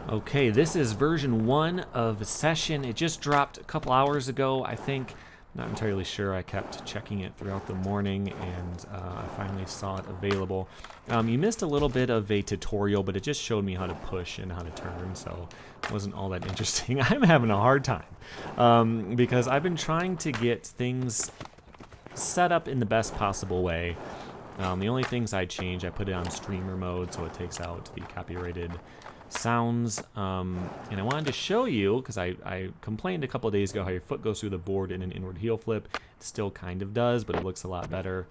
Okay, this is version 1 of Session. It just dropped a couple hours ago, I think. Not entirely sure. I kept checking it throughout the morning, and I finally saw it available. You missed a little bit of a tutorial, but it just showed me how to push and how to turn, so it wasn't all that interesting. I'm having a hard time because I've been trying to get things set up in the best possible way. The only things I changed, I put it on streamer mode, so it takes out the copyrighted sounds, and I wanted to show you, because I complained a couple of days ago how your foot goes through the board in an inward heel flip. It still kind of does, but it looks a lot better,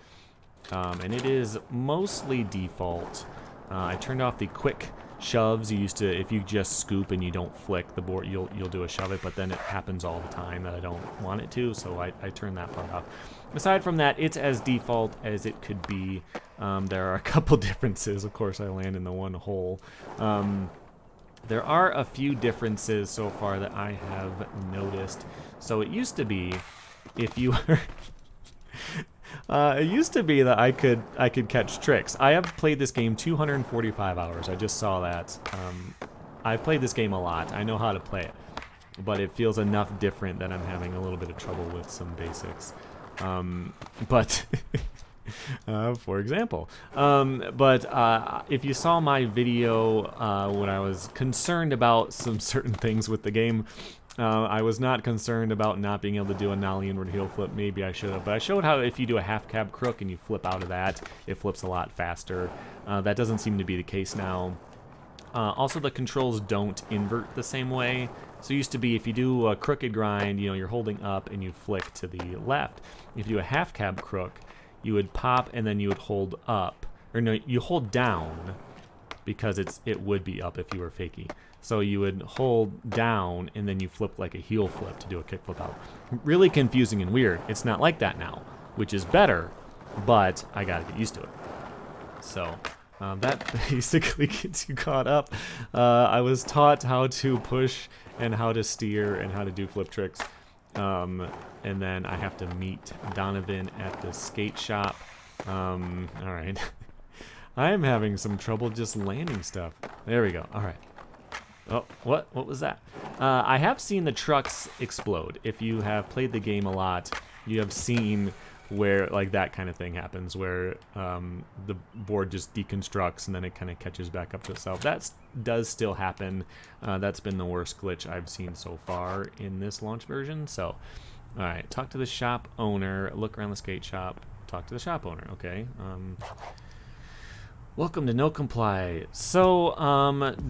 and it is mostly default. I turned off the quick shoves. You used to, if you just scoop and you don't flick the board, you'll do a shove it, but then it happens all the time that I don't want it to, so I turned that part off. Aside from that, it's as default as it could be. There are a couple differences. Of course, I land in the one hole. There are a few differences so far that I have noticed. So it used to be, if you were, it used to be that I could catch tricks. I have played this game 245 hours. I just saw that. I've played this game a lot. I know how to play it, but it feels enough different that I'm having a little bit of trouble with some basics. But for example, if you saw my video when I was concerned about some certain things with the game, I was not concerned about not being able to do a nollie inward heel flip. Maybe I should have, but I showed how if you do a half cab crook and you flip out of that, it flips a lot faster. That doesn't seem to be the case now. Also, the controls don't invert the same way. So it used to be if you do a crooked grind, you know, you're holding up and you flick to the left. If you do a half cab crook, you would pop and then you would hold up, or no, you hold down, because it would be up if you were fakie. So you would hold down and then you flip like a heel flip to do a kick flip out. Really confusing and weird. It's not like that now, which is better, but I gotta get used to it. So that basically gets you caught up. I was taught how to push and how to steer and how to do flip tricks. And then I have to meet Donovan at the skate shop. All right. I am having some trouble just landing stuff. There we go. All right. Oh, what was that? I have seen the trucks explode. If you have played the game a lot, you have seen where like that kind of thing happens, where the board just deconstructs and then it kind of catches back up to itself. That does still happen. That's been the worst glitch I've seen so far in this launch version. So, all right, talk to the shop owner, look around the skate shop, talk to the shop owner. Okay. Welcome to No Comply. So,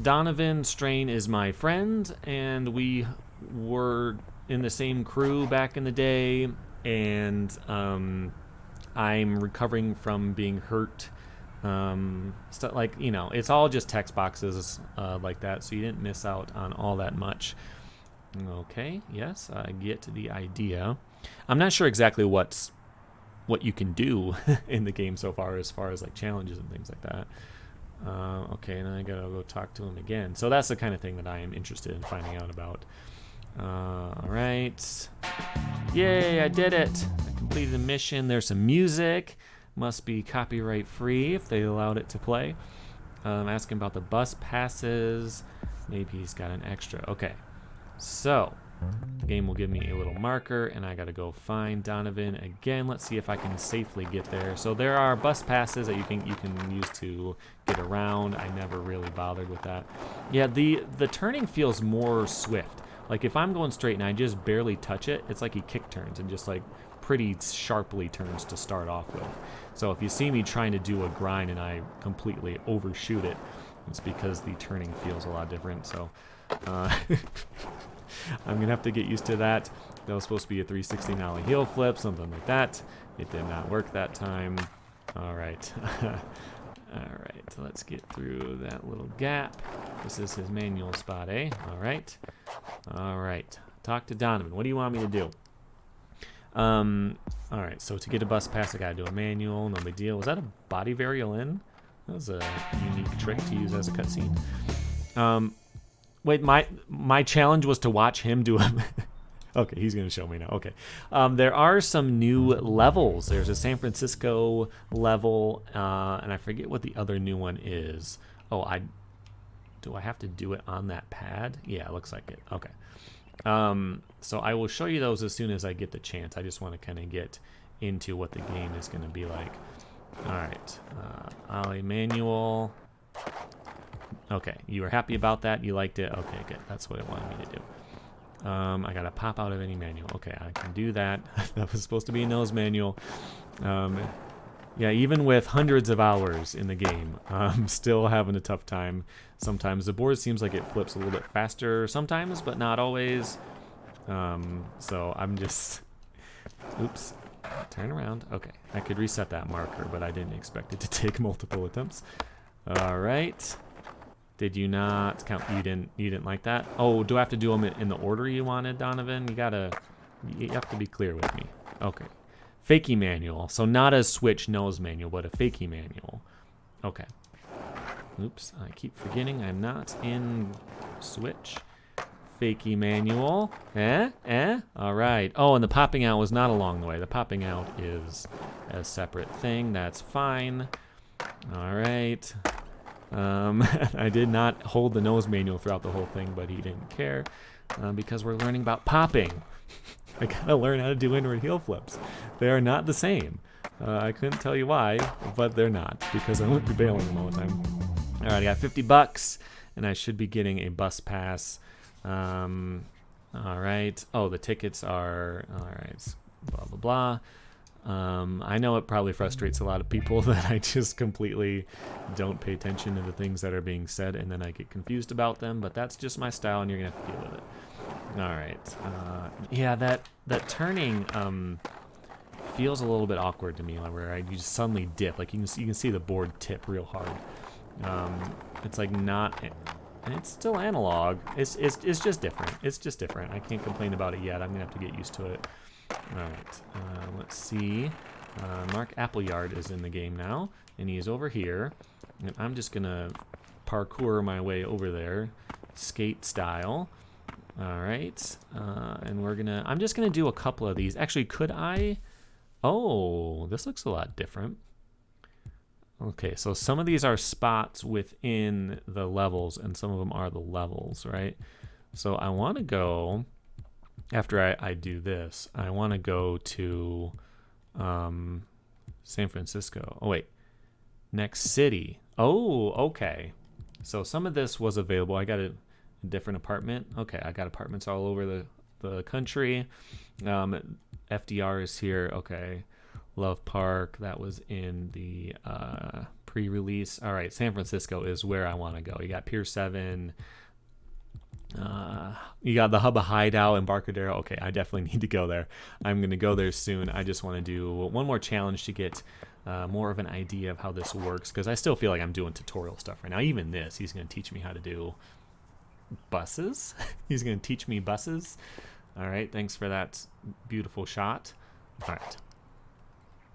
Donovan Strain is my friend, and we were in the same crew back in the day, and I'm recovering from being hurt. Stuff like, you know, it's all just text boxes like that, so you didn't miss out on all that much. Okay, yes, I get the idea. I'm not sure exactly what you can do in the game so far as like challenges and things like that. Okay, and I gotta go talk to him again. So that's the kind of thing that I am interested in finding out about. All right. Yay, I did it. I completed the mission. There's some music. Must be copyright free if they allowed it to play. Asking about the bus passes. Maybe he's got an extra. Okay. So, the game will give me a little marker, and I gotta go find Donovan again. Let's see if I can safely get there. So there are bus passes that you can use to get around. I never really bothered with that. Yeah, the turning feels more swift. Like if I'm going straight and I just barely touch it, it's like he kick turns and just like pretty sharply turns to start off with. So if you see me trying to do a grind and I completely overshoot it, it's because the turning feels a lot different. So I'm gonna have to get used to that. That was supposed to be a 360 nollie heel flip, something like that. It did not work that time. All right. All right, let's get through that little gap. This is his manual spot, eh? All right. All right. Talk to Donovan. What do you want me to do? All right, so to get a bus pass, I gotta do a manual. No big deal. Was that a body varial in? That was a unique trick to use as a cutscene. Wait, my challenge was to watch him do a... Okay, he's going to show me now. Okay. There are some new levels. There's a San Francisco level, and I forget what the other new one is. Oh, do I have to do it on that pad? Yeah, it looks like it. Okay. So I will show you those as soon as I get the chance. I just want to kind of get into what the game is going to be like. All right. Ollie manual. Okay, you were happy about that. You liked it. Okay, good. That's what it wanted me to do. I got to pop out of any manual. Okay, I can do that. That was supposed to be a nose manual. Yeah, even with hundreds of hours in the game, I'm still having a tough time. Sometimes the board seems like it flips a little bit faster sometimes, but not always. So I'm just... Oops. Turn around. Okay, I could reset that marker, but I didn't expect it to take multiple attempts. All right. Did you not count? You didn't like that? Oh, do I have to do them in the order you wanted, Donovan? You have to be clear with me. Okay. Fakie manual. So not a Switch nose manual, but a fakie manual. Okay. Oops, I keep forgetting I'm not in Switch. Fakie manual. All right. Oh, and the popping out was not along the way. The popping out is a separate thing. That's fine. All right. I did not hold the nose manual throughout the whole thing, but he didn't care because we're learning about popping. I gotta learn how to do inward heel flips. They are not the same. I couldn't tell you why, but they're not because I wouldn't be bailing them all the time. All right, I got $50, and I should be getting a bus pass. All right. Oh, the tickets are all right. Blah blah blah. I know it probably frustrates a lot of people that I just completely don't pay attention to the things that are being said, and then I get confused about them. But that's just my style, and you're gonna have to deal with it. All right. Yeah, that turning feels a little bit awkward to me, where you just suddenly dip. Like you can see the board tip real hard. It's like not, and it's still analog. It's just different. It's just different. I can't complain about it yet. I'm gonna have to get used to it. All right. Let's see. Mark Appleyard is in the game now, and he's over here, and I'm just gonna parkour my way over there, skate style. All right, and I'm just gonna do a couple of these. Actually, could I? Oh, this looks a lot different. Okay, so some of these are spots within the levels, and some of them are the levels, right? So I want to go, after I do this, I want to go to San Francisco. Oh, wait. Next city. Oh, okay. So some of this was available. I got a different apartment. Okay, I got apartments all over the country. FDR is here. Okay. Love Park, that was in the pre-release. All right, San Francisco is where I want to go. You got Pier 7. You got the Hubba Hideout in Barcadero. Okay, I definitely need to go there. I'm going to go there soon. I just want to do one more challenge to get more of an idea of how this works, because I still feel like I'm doing tutorial stuff right now. Even this, he's going to teach me how to do buses. He's going to teach me buses. All right, thanks for that beautiful shot. All right.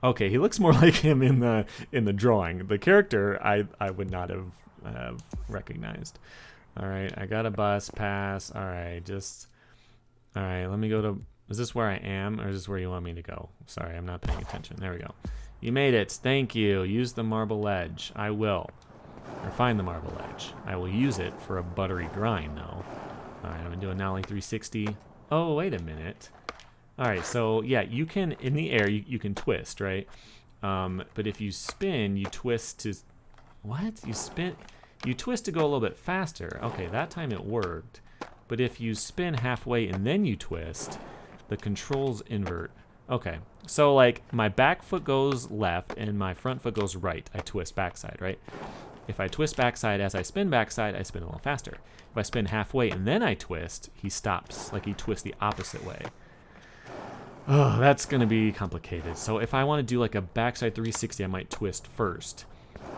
Okay, he looks more like him in the drawing. The character I would not have recognized. All right, I got a bus pass. All right, let me go to, is this where I am, or is this where you want me to go? Sorry, I'm not paying attention. There we go. You made it. Thank you. Use the marble ledge. I will. Or find the marble ledge. I will use it for a buttery grind, though. All right, I'm going to do a nollie 360. Oh, wait a minute. All right, so yeah, you can, in the air, you can twist, right? But if you spin, you twist to, what? You twist to go a little bit faster. Okay, that time it worked. But if you spin halfway and then you twist, the controls invert. Okay, so like my back foot goes left and my front foot goes right. I twist backside, right? If I twist backside as I spin backside, I spin a little faster. If I spin halfway and then I twist, he stops. Like he twists the opposite way. Oh, that's going to be complicated. So if I want to do like a backside 360, I might twist first.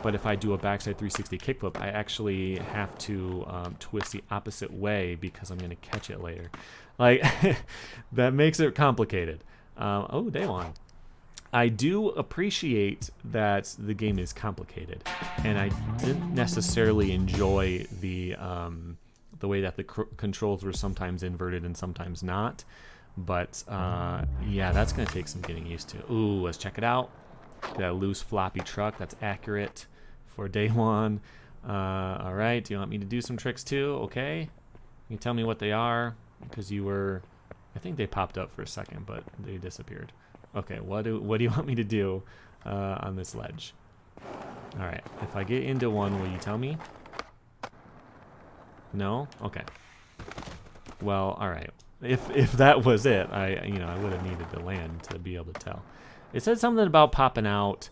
But if I do a backside 360 kickflip, I actually have to twist the opposite way because I'm going to catch it later. Like, that makes it complicated. Oh, day one. I do appreciate that the game is complicated. And I didn't necessarily enjoy the way that the controls were sometimes inverted and sometimes not. But yeah, that's going to take some getting used to. Ooh, let's check it out. That loose floppy truck, that's accurate for day one. All right, do you want me to do some tricks too? Okay. You can tell me what they are, because you were... I think they popped up for a second, but they disappeared. Okay, what do you want me to do on this ledge? All right, if I get into one, will you tell me? No? Okay. Well, all right. If that was it, I would have needed to land to be able to tell. It said something about popping out.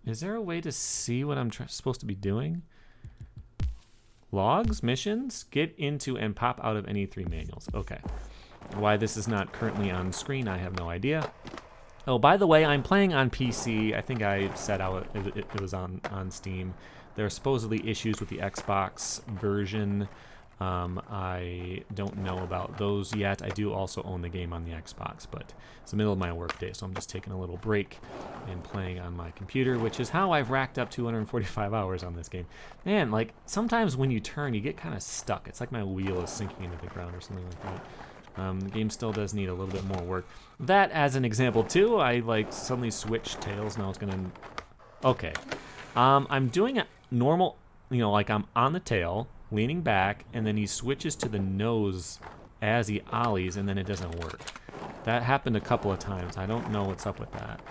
Is there a way to see what I'm supposed to be doing? Logs, missions, get into and pop out of any 3 manuals. Okay. Why this is not currently on screen, I have no idea. Oh, by the way, I'm playing on PC. I think I said out it was on Steam. There are supposedly issues with the Xbox version. I don't know about those yet. I do also own the game on the Xbox, but it's the middle of my workday, so I'm just taking a little break and playing on my computer, which is how I've racked up 245 hours on this game. Man, like, sometimes when you turn, you get kind of stuck. It's like my wheel is sinking into the ground or something like that. The game still does need a little bit more work. That, as an example, too, I, like, suddenly switched tails. Now it's gonna... Okay. I'm doing a normal, like I'm on the tail, leaning back, and then he switches to the nose as he ollies, and then it doesn't work. That happened a couple of times. I don't know what's up with that.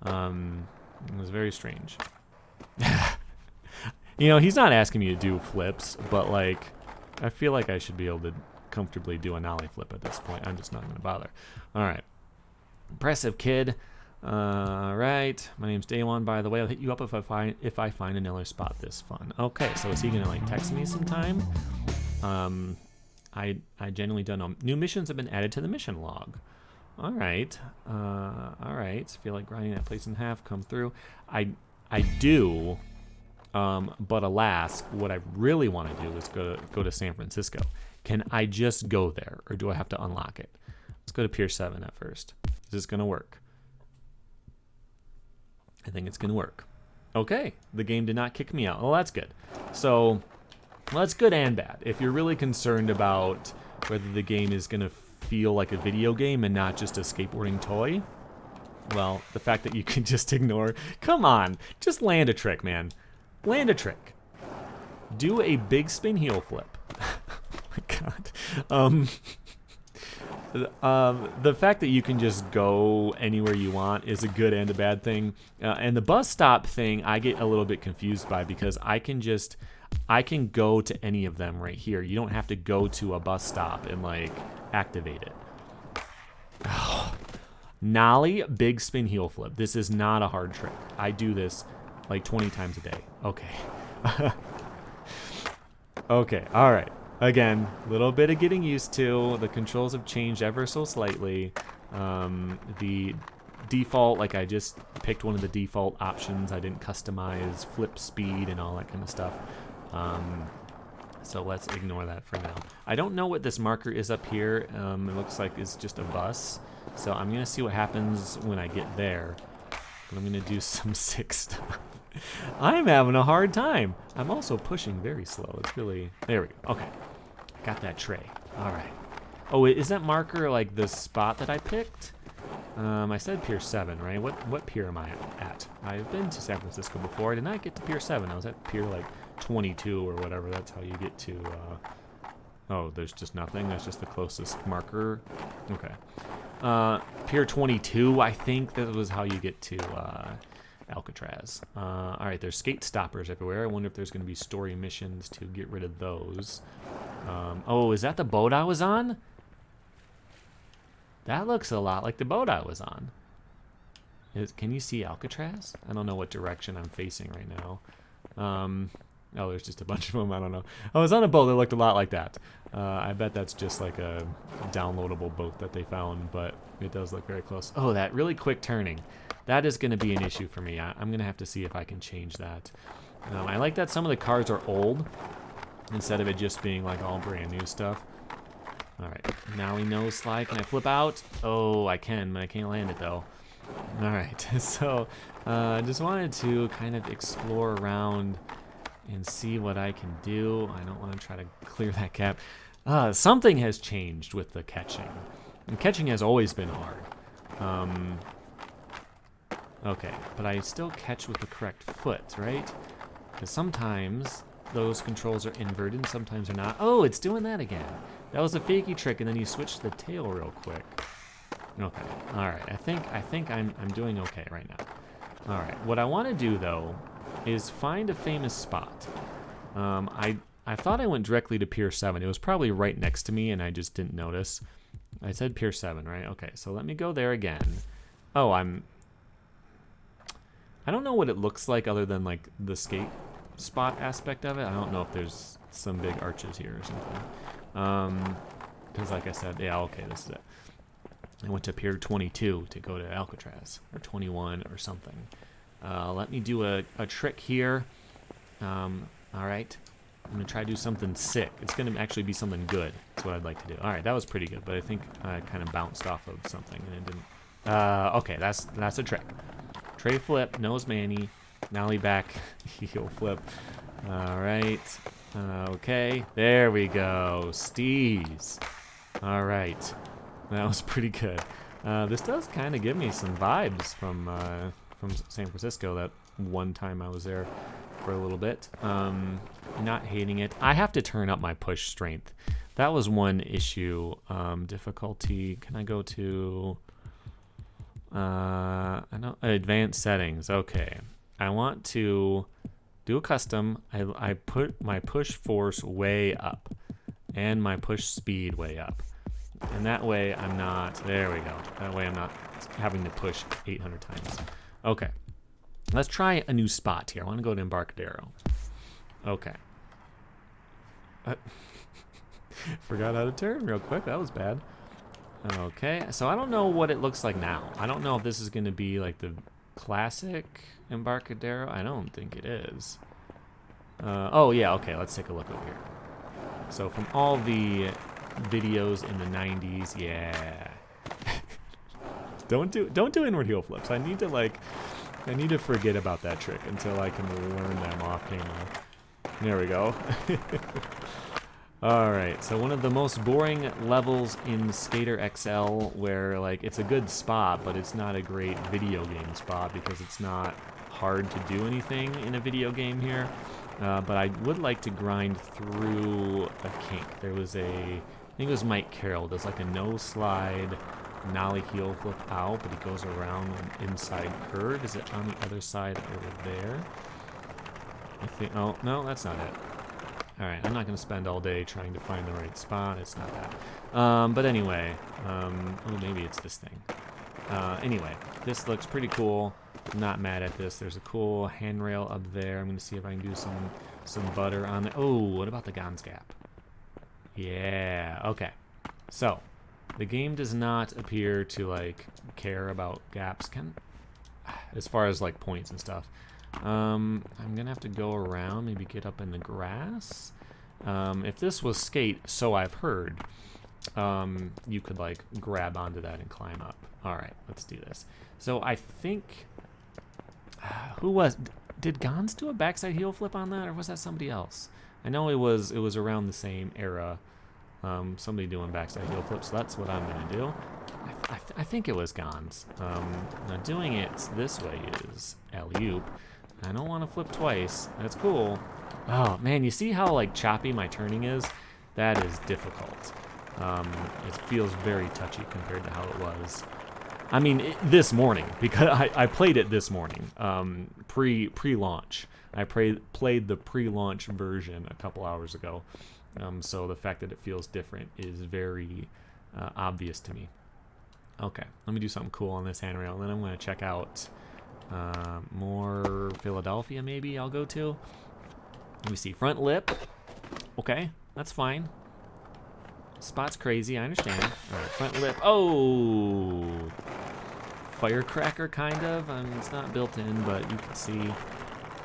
It was very strange. He's not asking me to do flips, but like, I feel like I should be able to comfortably do an ollie flip at this point. I'm just not going to bother. All right. Impressive kid. All right. My name's Day One, by the way. I'll hit you up if I find another spot this fun. Okay, so is he gonna like text me sometime? I genuinely don't know. New missions have been added to the mission log. All right. All right. Feel like grinding that place in half. Come through. I do. But alas, what I really want to do is go to San Francisco. Can I just go there, or do I have to unlock it? Let's go to Pier 7 at first. Is this gonna work? I think it's going to work. Okay, the game did not kick me out. Well, that's good. So, well, that's good and bad. If you're really concerned about whether the game is going to feel like a video game and not just a skateboarding toy, well, the fact that you can just ignore... Come on, just land a trick, man. Land a trick. Do a big spin heel flip. Oh my god. The fact that you can just go anywhere you want is a good and a bad thing. And the bus stop thing I get a little bit confused by, because I can go to any of them right here. You don't have to go to a bus stop and like activate it. Oh. Nollie, big spin heel flip. This is not a hard trick. I do this like 20 times a day. Okay. Okay, all right. Again, a little bit of getting used to. The controls have changed ever so slightly. The default, like I just picked one of the default options. I didn't customize flip speed and all that kind of stuff. So let's ignore that for now. I don't know what this marker is up here. It looks like it's just a bus. So I'm going to see what happens when I get there. But I'm going to do some sick stuff. I'm having a hard time. I'm also pushing very slow. It's really... There we go. Okay. Got that tray. All right. Oh, is that marker like the spot that I picked? I said Pier 7, right? What pier am I at? I've been to San Francisco before. I did not get to Pier 7. I was at Pier like 22 or whatever. That's how you get to... Oh, there's just nothing. That's just the closest marker. Okay. Pier 22, I think that was how you get to Alcatraz. All right, there's skate stoppers everywhere. I wonder if there's going to be story missions to get rid of those. Oh, is that the boat I was on? That looks a lot like the boat I was on. Can you see Alcatraz? I don't know what direction I'm facing right now. Oh, there's just a bunch of them. I don't know. I was on a boat that looked a lot like that. I bet that's just like a downloadable boat that they found, but it does look very close. Oh, that really quick turning. That is going to be an issue for me. I'm going to have to see if I can change that. I like that some of the cars are old instead of it just being like all brand new stuff. All right, now we know slide. Can I flip out? Oh, I can, but I can't land it though. All right, so I just wanted to kind of explore around and see what I can do. I don't want to try to clear that gap. Something has changed with the catching. And catching has always been hard. Okay, but I still catch with the correct foot, right? Because sometimes those controls are inverted and sometimes they're not. Oh, it's doing that again. That was a fakey trick, and then you switch to the tail real quick. Okay. All right. I think I'm doing okay right now. All right. What I want to do though is find a famous spot. I thought I went directly to Pier 7. It was probably right next to me, and I just didn't notice. I said Pier 7, right? Okay. So let me go there again. Oh, I don't know what it looks like other than like the skate spot aspect of it. I don't know if there's some big arches here or something. Because like I said, yeah, okay, this is it. I went to Pier 22 to go to Alcatraz, or 21 or something. Let me do a trick here. All right. I'm going to try to do something sick. It's going to actually be something good. That's what I'd like to do. All right, that was pretty good, but I think I kind of bounced off of something and it didn't. Okay, that's a trick. Tray flip, nose manny, nollie back, heel flip. All right. Okay, there we go. Steez. All right. That was pretty good. This does kind of give me some vibes from San Francisco, that one time I was there for a little bit. Not hating it. I have to turn up my push strength. That was one issue. Difficulty. Can I go to advanced settings? Okay. I want to do a custom. I put my push force way up and my push speed way up. And that way I'm not, there we go. That way I'm not having to push 800 times. Okay. Let's try a new spot here. I want to go to Embarcadero. Okay. Forgot how to turn real quick. That was bad. Okay. So I don't know what it looks like now. I don't know if this is going to be like the classic Embarcadero. I don't think it is. Oh, yeah. Okay. Let's take a look over here. So from all the videos in the 90s, yeah. Don't do inward heel flips. I need to forget about that trick until I can learn them off camera. There we go. All right, so one of the most boring levels in Skater XL, where like it's a good spot, but it's not a great video game spot because it's not hard to do anything in a video game here. But I would like to grind through a kink. There was I think it was Mike Carroll, does like a no slide nollie heel flip out, but he goes around an inside curve. Is it on the other side over there? I think, oh, no, that's not it. All right, I'm not going to spend all day trying to find the right spot. It's not that. But anyway, oh, maybe it's this thing. Anyway, this looks pretty cool. I'm not mad at this. There's a cool handrail up there. I'm going to see if I can do some butter on it. Oh, what about the Gons Gap? Yeah, okay. So, the game does not appear to, like, care about gaps, as far as, like, points and stuff. I'm going to have to go around, maybe get up in the grass. If this was skate, so I've heard, you could, like, grab onto that and climb up. All right, let's do this. So, I think... Did Gons do a backside heel flip on that, or was that somebody else? I know it was around the same era. Somebody doing backside heel flips, so that's what I'm going to do. I think it was Gons. Now doing it this way is alley-oop. I don't want to flip twice. That's cool. Oh, man, you see how, like, choppy my turning is? That is difficult. It feels very touchy compared to how it was. I mean, this morning, because I played it this morning, pre-launch. I played the pre-launch version a couple hours ago, so the fact that it feels different is very obvious to me. Okay, let me do something cool on this handrail, and then I'm going to check out more Philadelphia, maybe I'll go to. Let me see, front lip. Okay, that's fine. Spot's crazy, I understand. All right, front lip. Oh! Firecracker, kind of. It's not built in, but you can see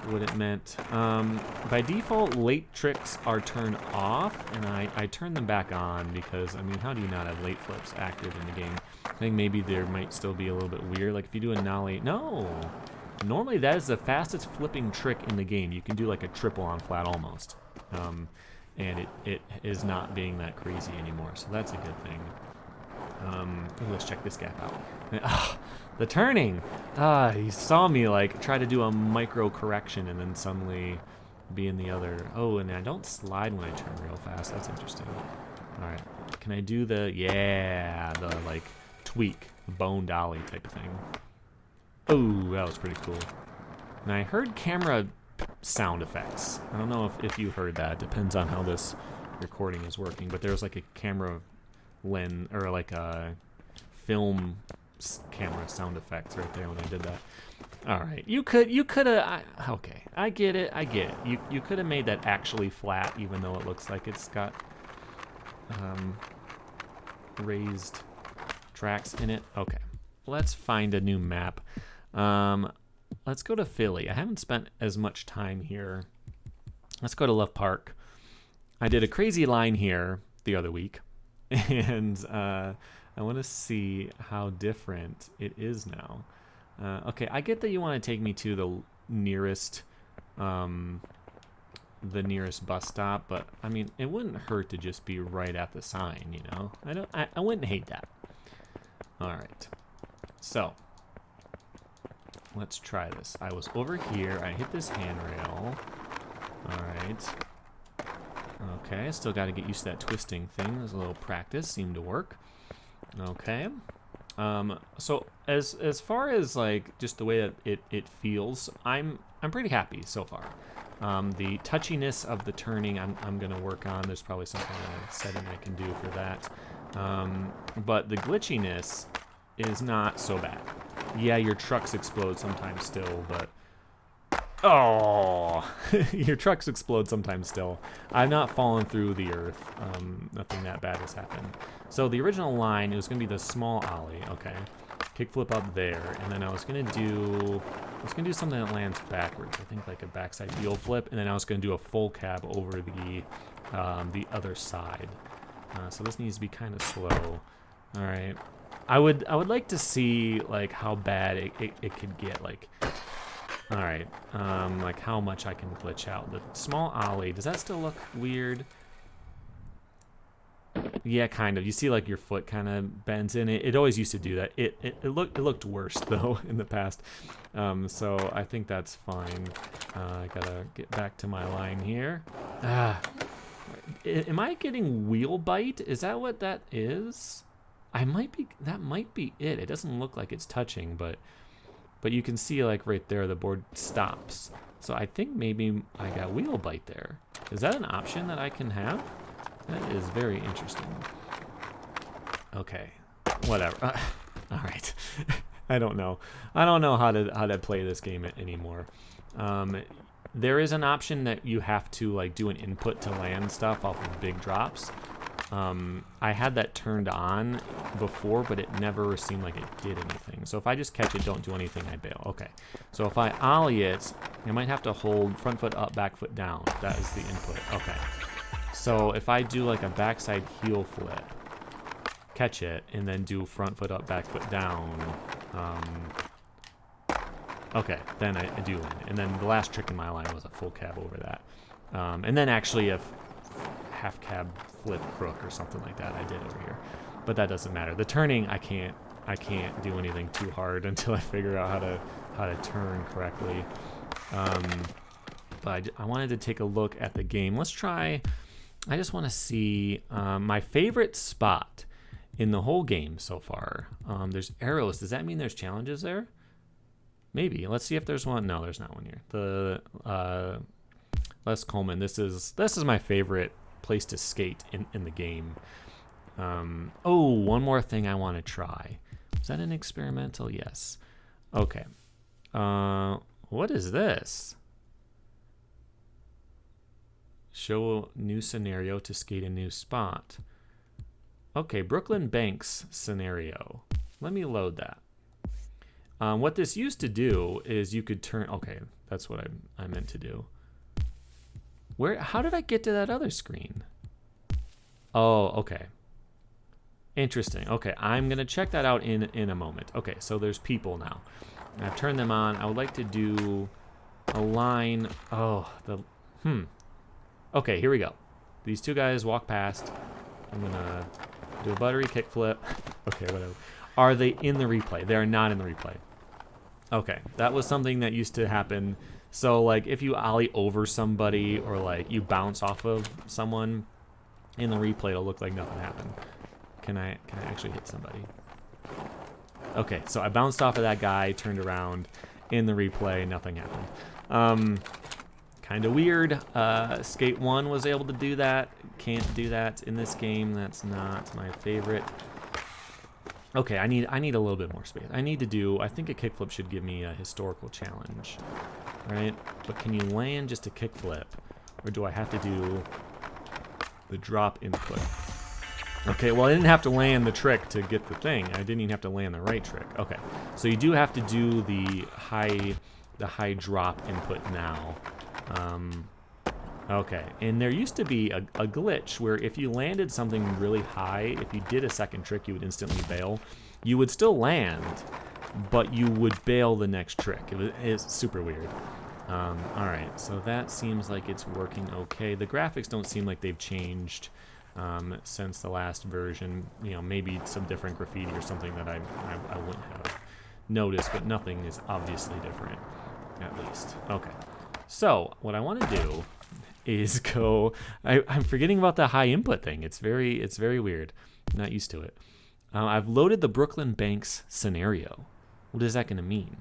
what it meant. By default, late tricks are turned off, and I turn them back on because, I mean, how do you not have late flips active in the game? I think maybe there might still be a little bit weird. Like if you do a nollie, no! Normally that is the fastest flipping trick in the game. You can do like a triple on flat almost. And it is not being that crazy anymore, so that's a good thing. Let's check this gap out. The turning! He saw me like try to do a micro correction and then suddenly be in the other. Oh, and I don't slide when I turn real fast. That's interesting. All right. Can I do the, yeah, the like tweak, bone dolly type of thing. Oh, that was pretty cool. And I heard camera sound effects. I don't know if you heard that. It depends on how this recording is working, but there was like a camera lens, or like a film camera sound effects right there when I did that. All right, you could have, okay, I get it. You could have made that actually flat, even though it looks like it's got raised tracks in it. Okay, let's find a new map. Let's go to Philly. I haven't spent as much time here. Let's go to Love Park. I did a crazy line here the other week, and I want to see how different it is now. Okay, I get that you want to take me to the nearest bus stop, but I mean, it wouldn't hurt to just be right at the sign, you know? I wouldn't hate that. All right, so let's try this. I was over here. I hit this handrail. All right. Okay, still got to get used to that twisting thing. There's a little practice. Seemed to work. Okay. So as far as like just the way that it feels, I'm pretty happy so far. The touchiness of the turning, I'm gonna work on. There's probably some kind of setting I can do for that. But the glitchiness is not so bad. Yeah, your trucks explode sometimes still, but oh, your trucks explode sometimes still. I've not fallen through the earth. Nothing that bad has happened. So the original line, it was gonna be the small ollie. Okay, kickflip up there, and then I was gonna do something that lands backwards. I think like a backside heel flip, and then I was gonna do a full cab over the other side. So this needs to be kind of slow. All right. I would like to see like how bad it could get. Like, all right, like how much I can glitch out. The small ollie, does that still look weird? Yeah, kind of. You see like your foot kind of bends in it. It always used to do that. It looked worse though in the past. So I think that's fine. I gotta get back to my line here. Am I getting wheel bite? Is that what that is? That might be it. It doesn't look like it's touching, but you can see like right there the board stops. So I think maybe I got wheel bite there. Is that an option that I can have? That is very interesting. Okay, whatever. All right. I don't know how to play this game anymore. There is an option that you have to like do an input to land stuff off of big drops. I had that turned on before, but it never seemed like it did anything. So if I just catch it, don't do anything, I bail. Okay. So if I ollie it, I might have to hold front foot up, back foot down. That is the input. Okay. So if I do like a backside heel flip, catch it, and then do front foot up, back foot down, okay, then I do land. And then the last trick in my line was a full cab over that. And then actually a half cab flip crook or something like that I did over here. But that doesn't matter. The turning, I can't do anything too hard until I figure out how to turn correctly. But I wanted to take a look at the game. Let's try, I just want to see my favorite spot in the whole game so far. There's arrows. Does that mean there's challenges there? Maybe. Let's see if there's one. No, there's not one here. The Les Coleman. This is my favorite place to skate in the game. Oh, one more thing I want to try. Is that an experimental? Yes. Okay. What is this? Show a new scenario to skate a new spot. Okay, Brooklyn Banks scenario. Let me load that. What this used to do is you could turn. Okay, that's what I meant to do. How did I get to that other screen? Oh, okay. Interesting. Okay, I'm gonna check that out in a moment. Okay, so there's people now. I've turned them on. I would like to do a line. Oh, Okay, here we go. These two guys walk past. I'm gonna do a buttery kickflip. Okay, whatever. Are they in the replay? They are not in the replay. Okay, that was something that used to happen So like if you ollie over somebody or like you bounce off of someone in the replay, it'll look like nothing happened. Can I actually hit somebody? Okay, so I bounced off of that guy, turned around. In the replay, nothing happened. Kind of weird. Skate 1 was able to do that. Can't do that in this game. That's not my favorite. Okay, I need a little bit more space. I think a kickflip should give me a historical challenge, right? But can you land just a kickflip, or do I have to do the drop input? Okay, well I didn't have to land the trick to get the thing. I didn't even have to land the right trick. Okay, so you do have to do the high drop input now. Okay, and there used to be a glitch where if you landed something really high, if you did a second trick, you would instantly bail. You would still land, but you would bail the next trick. It's super weird. All right, so that seems like it's working okay. The graphics don't seem like they've changed since the last version. You know, maybe some different graffiti or something that I wouldn't have noticed, but nothing is obviously different, at least. Okay, so what I want to do is go. I'm forgetting about the high input thing. It's very weird. I'm not used to it. I've loaded the Brooklyn Banks scenario. What is that going to mean?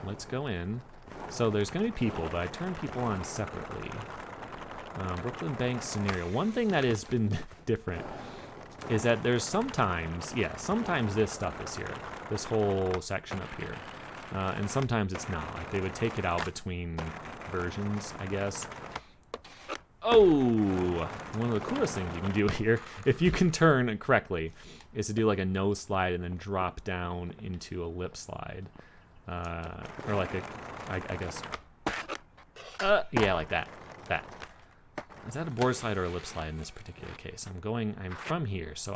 Let's go in. So there's going to be people, but I turn people on separately. Brooklyn Banks scenario. One thing that has been different is that there's sometimes this stuff is here. This whole section up here. And sometimes it's not. Like they would take it out between versions, I guess. Oh! One of the coolest things you can do here, if you can turn correctly, is to do like a nose slide and then drop down into a lip slide. Or like I guess. Yeah, like that. That. Is that a board slide or a lip slide in this particular case? I'm from here, so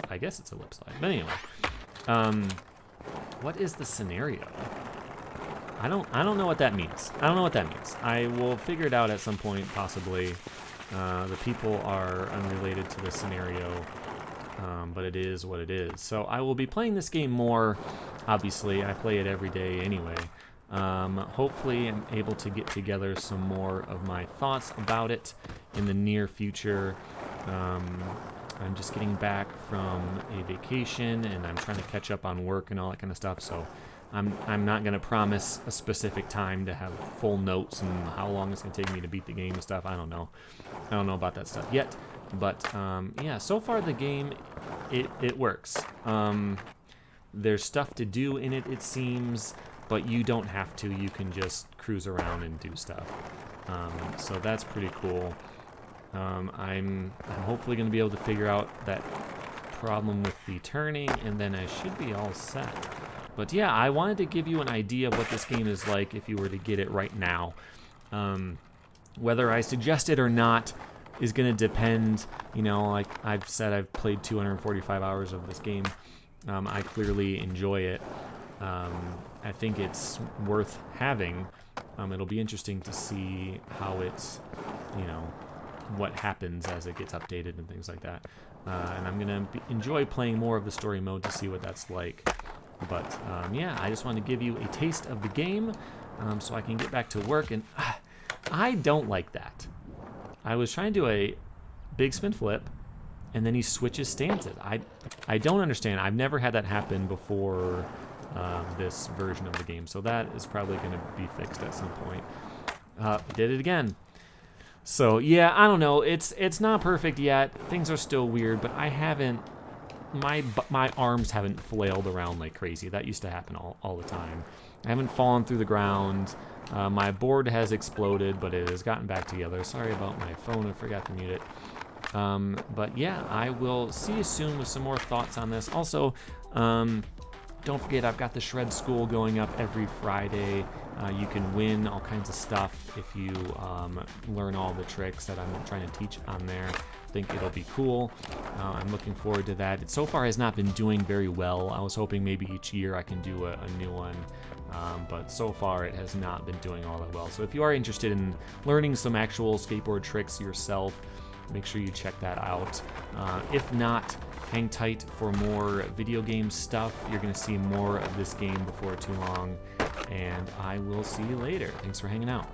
I guess it's a lip slide. But anyway, what is the scenario? I don't know what that means. I don't know what that means. I will figure it out at some point, possibly. The people are unrelated to the scenario, but it is what it is. So I will be playing this game more. Obviously, I play it every day anyway. Hopefully I'm able to get together some more of my thoughts about it in the near future. I'm just getting back from a vacation and I'm trying to catch up on work and all that kind of stuff, so I'm not going to promise a specific time to have full notes and how long it's going to take me to beat the game and stuff. I don't know about that stuff yet, but yeah, so far the game, it works. There's stuff to do in it, it seems, but you don't have to. You can just cruise around and do stuff. So that's pretty cool. I'm hopefully going to be able to figure out that problem with the turning, and then I should be all set. But yeah, I wanted to give you an idea of what this game is like if you were to get it right now. Whether I suggest it or not is going to depend. You know, like I've said, I've played 245 hours of this game. I clearly enjoy it. I think it's worth having. It'll be interesting to see how it's, what happens as it gets updated and things like that. And I'm going to enjoy playing more of the story mode to see what that's like. But yeah, I just wanted to give you a taste of the game so I can get back to work. And I don't like that. I was trying to do a big spin flip, and then he switches stances. I don't understand. I've never had that happen before this version of the game, so that is probably going to be fixed at some point. Did it again. So yeah, I don't know. It's not perfect yet. Things are still weird, but I haven't. My arms haven't flailed around like crazy. That used to happen all the time. I haven't fallen through the ground. My board has exploded, but it has gotten back together. Sorry about my phone. I forgot to mute it. But yeah, I will see you soon with some more thoughts on this. Also, don't forget, I've got the Shred School going up every Friday. You can win all kinds of stuff if you learn all the tricks that I'm trying to teach on there. I think it'll be cool. I'm looking forward to that. It so far has not been doing very well. I was hoping maybe each year I can do a new one. But so far it has not been doing all that well. So if you are interested in learning some actual skateboard tricks yourself, make sure you check that out. If not, Hang tight for more video game stuff. You're going to see more of this game before too long, and I will see you later. Thanks for hanging out.